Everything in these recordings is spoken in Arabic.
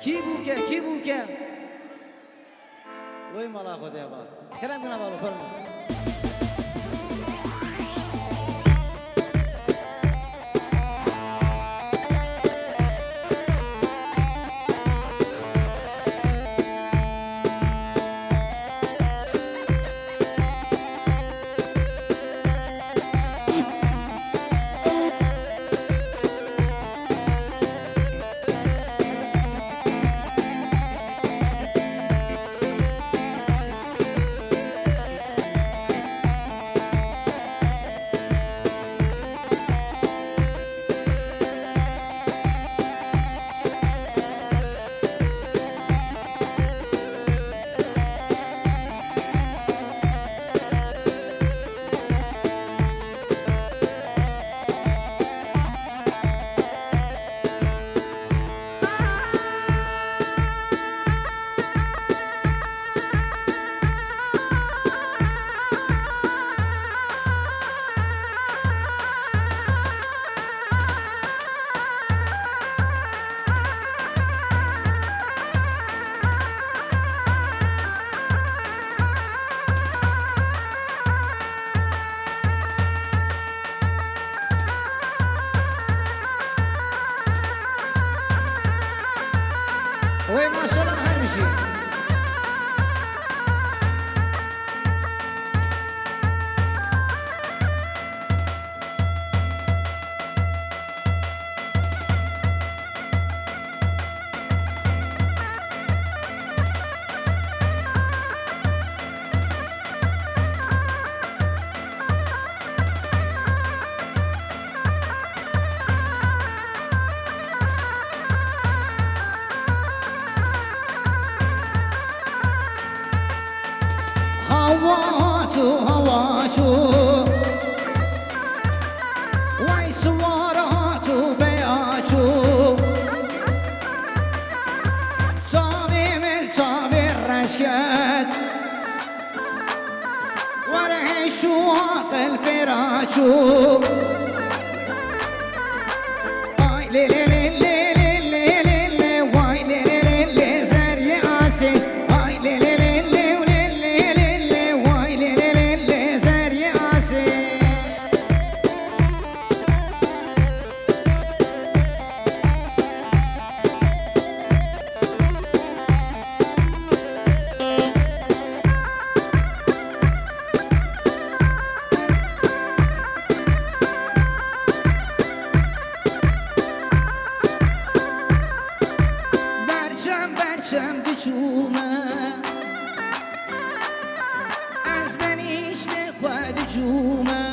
کی بو که وای مالا خدا با کرم کنه بالو فرما وای ماشاءالله هر میشی هواتو وای سواراتو بیاتو صابي من صابي الرشقات ورهي شواق البراتو اي لي لي لي لي لي لي لي واي لي لي لي زري اسي اي لي لي برچم بچومه از من ایشته خود جومه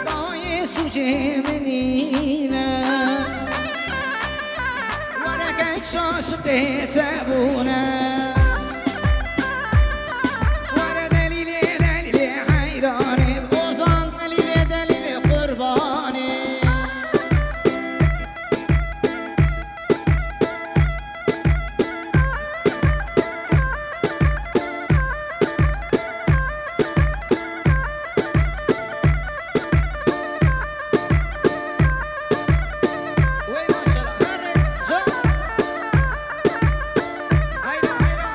دای سوچه منینه ورکه شاشقه تبونه ور دلیل حیرانه بوزان دلیل قربانه هيدا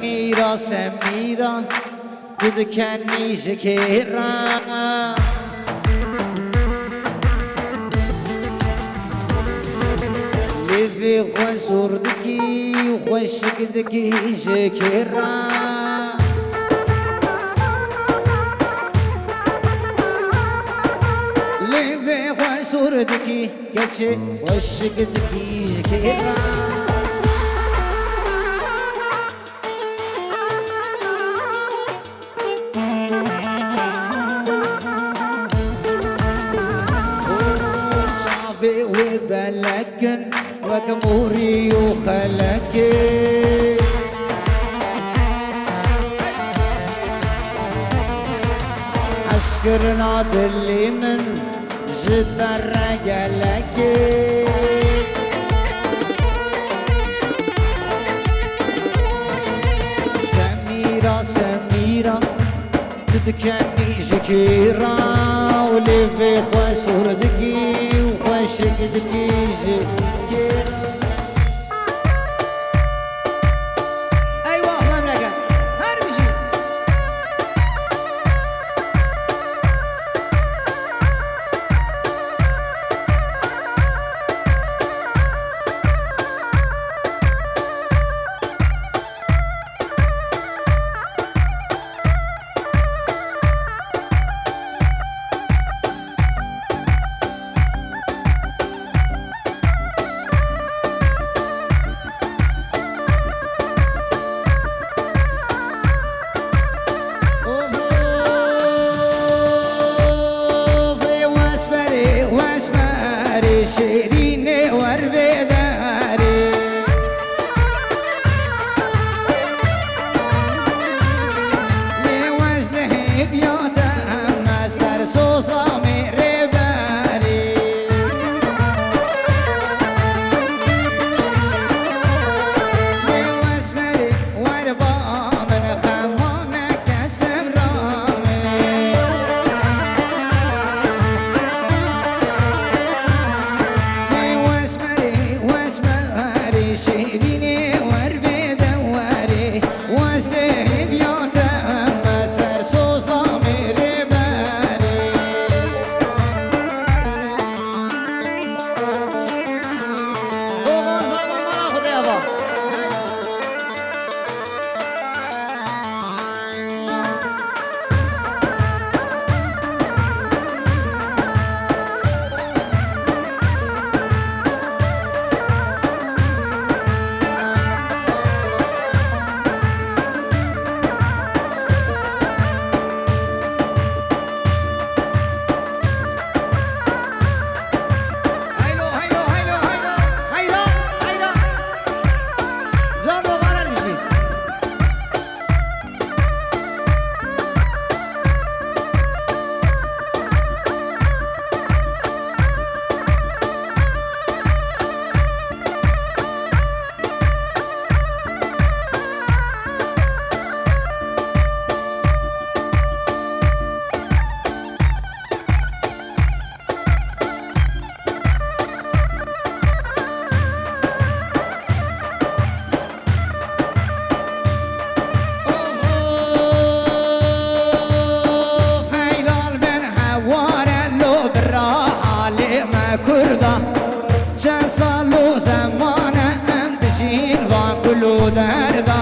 سميرة سميرة قد كاني شكيرة لذي خسور دكي وخشك دكي شكيرة لذي خسور دكي كتشي خشك دكي شكيرة وبلكن وكموري وخلكن عسكرنا دلي من جد الرجلك سميرة سميرة تذكرني شكيرة ولي في خسور ذكي وخشك ذكي شكيرة أيوة مملكة هرمشي شيريني وربي داري لوزنه بيوتا ما سر صوصا ميري باري لوزمري وربا من خمانك سمرامي شيريني وربي دواري وزنه بيوتا ما سر صوصا ميري باري وغوصا بمرا خدي أبا كردة جان صالو زمانة ام تشين وان كلو دردة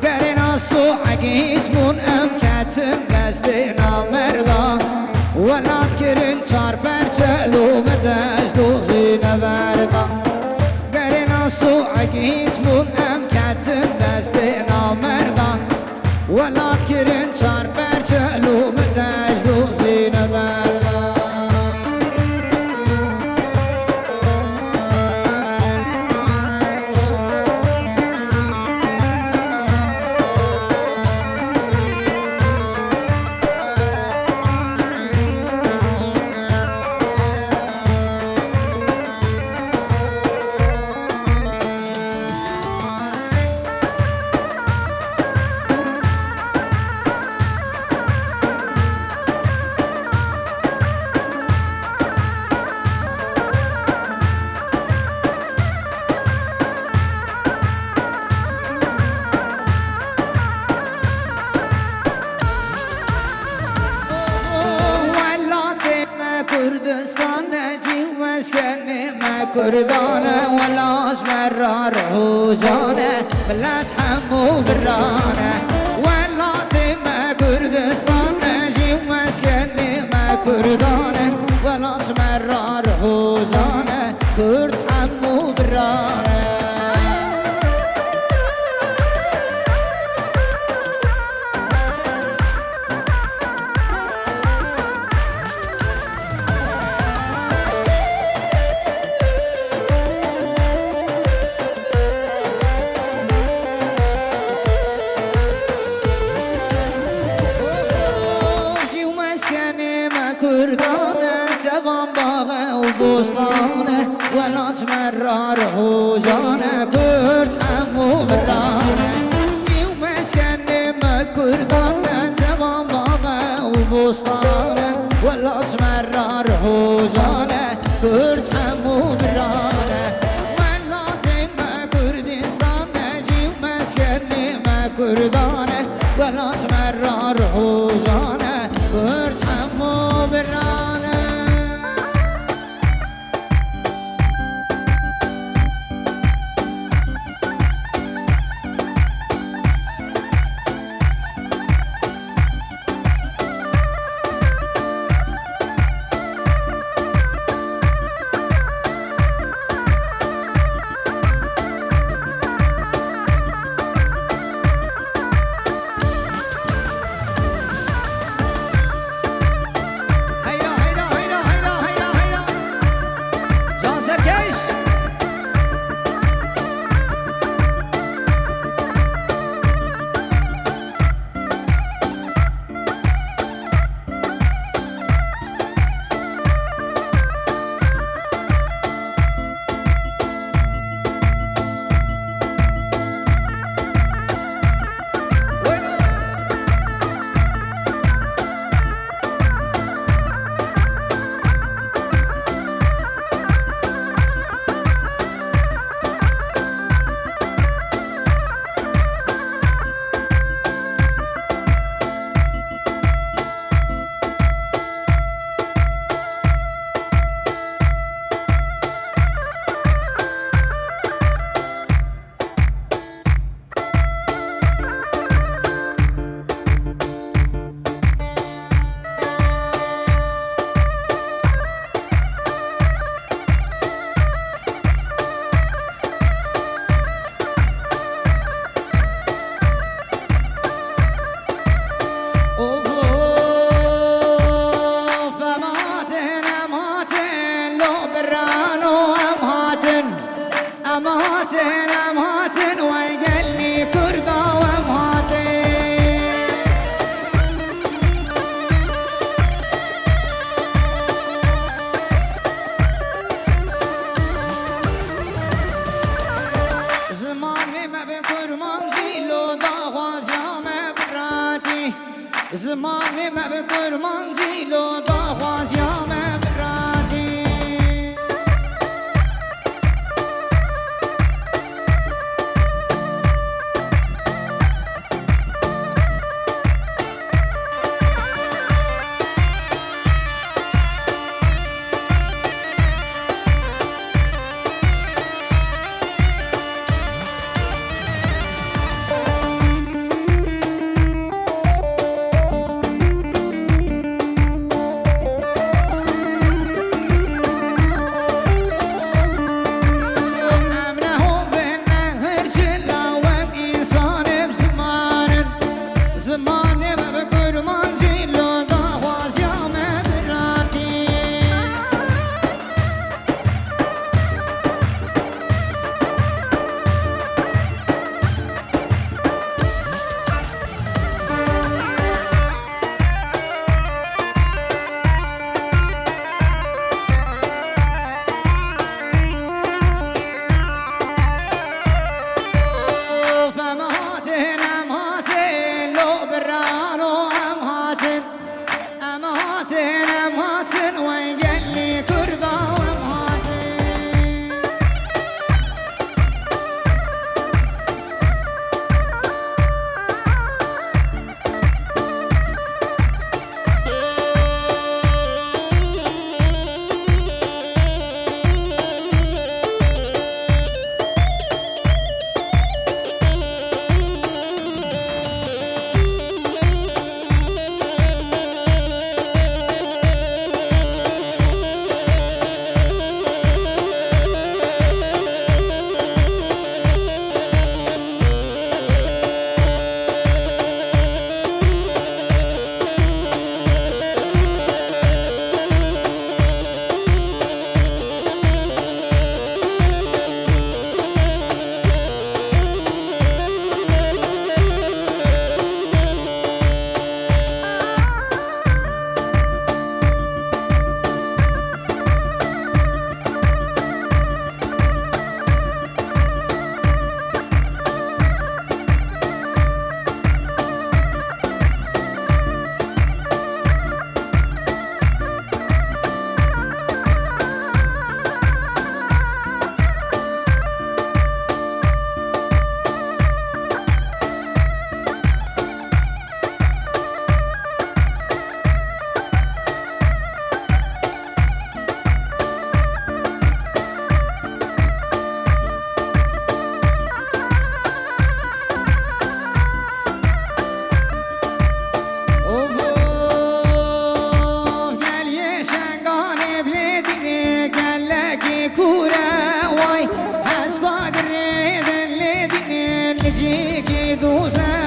قرنا الصوحك اسمون ام كاتن قصدنا مرضى ولا تكرن چار برچلو بدش دوزينا بردة قرنا الصوحك اسمون ام كاتن قصدنا مرضى ولا تكرن چار برچلو بدش دوزينا بردة كردانة ولا اسمرار هوجانة بلاد حمو برانة ولا تم كردستان نجي ومسكني ما كردانة ولا اسمرار هوجانة كرد حمو برانة كردانة سبان باغة وبوسطانة ولا تمرار هوجانة كرد حمو برانة يوم اسكني ما كردانة سبان باغة وبوسطانة ولا تمرار هوجانة كرد حمو برانة ولا تم كردستان نجي ومسكني ما كردانة ولا تمرار هوجانة كرد حمو برانة أمهاتن ويقلي كردا وأمهاتن زماني ما بكرمان جيلو ضاغواز يا مبراتي زماني ما بكرمان جيلو ضاغواز يا مبراتي فيك دوسة